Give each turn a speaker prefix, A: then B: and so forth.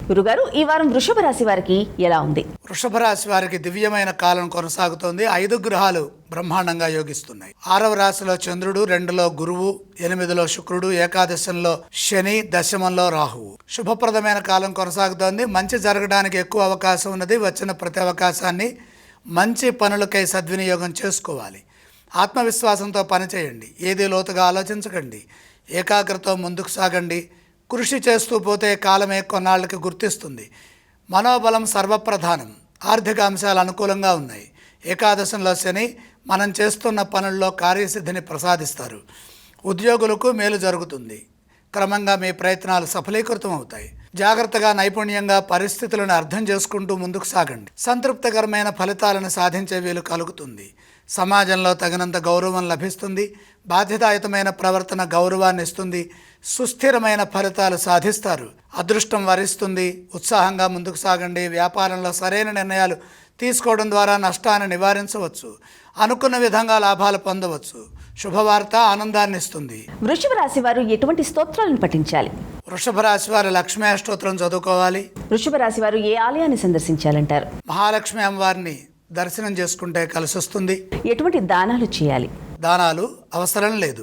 A: గురుగారు, ఈ వారం వృషభ రాశి వారికి ఎలా ఉంది?
B: వృషభ రాశి వారికి దివ్యమైన కాలం కొనసాగుతోంది. 5 గ్రహాలు బ్రహ్మాండంగా యోగిస్తున్నాయి. 6వ రాశిలో చంద్రుడు, 2లో గురువు, 8లో శుక్రుడు, ఏకాదశంలో శని, దశమంలో రాహువు. శుభప్రదమైన కాలం కొనసాగుతోంది. మంచి జరగడానికి ఎక్కువ అవకాశం ఉన్నది. వచ్చిన ప్రతి అవకాశాన్ని మంచి పనులకై సద్వినియోగం చేసుకోవాలి. ఆత్మవిశ్వాసంతో పనిచేయండి. ఏది లోతుగా ఆలోచించకండి. ఏకాగ్రతతో ముందుకు సాగండి. కృషి చేస్తూ పోతే కాలమే కొన్నాళ్ళకి గుర్తిస్తుంది. మనోబలం సర్వప్రధానం. ఆర్థిక అంశాలు అనుకూలంగా ఉన్నాయి. ఏకాదశంలో శని మనం చేస్తున్న పనుల్లో కార్యసిద్ధిని ప్రసాదిస్తారు. ఉద్యోగులకు మేలు జరుగుతుంది. క్రమంగా మీ ప్రయత్నాలు సఫలీకృతం అవుతాయి. జాగ్రత్తగా, నైపుణ్యంగా పరిస్థితులను అర్థం చేసుకుంటూ ముందుకు సాగండి. సంతృప్తికరమైన ఫలితాలను సాధించే వీలు కలుగుతుంది. సమాజంలో తగినంత గౌరవం లభిస్తుంది. బాధ్యతాయుతమైన ప్రవర్తన గౌరవాన్ని ఇస్తుంది. సుస్థిరమైన ఫలితాలు సాధిస్తారు. అదృష్టం వరిస్తుంది. ఉత్సాహంగా ముందుకు సాగండి. వ్యాపారంలో సరైన నిర్ణయాలు తీసుకోవడం ద్వారా నష్టాన్ని నివారించవచ్చు. అనుకున్న విధంగా లాభాలు పొందవచ్చు. శుభవార్త ఆనందాన్ని ఇస్తుంది.
A: వృషభ రాశి వారు ఎటువంటి స్తోత్రాలను పఠించాలి?
B: వృషభ రాశి వారు లక్ష్మీ అష్టోత్తరం చదువుకోవాలి.
A: వృషభ రాశి వారు ఏ ఆలయాన్ని సందర్శించాలంటారు?
B: మహాలక్ష్మి అమ్మవారిని దర్శనం చేసుకుంటే కలిసి వస్తుంది.
A: ఎటువంటి దానాలు చేయాలి?
B: దానాలు అవసరం లేదు.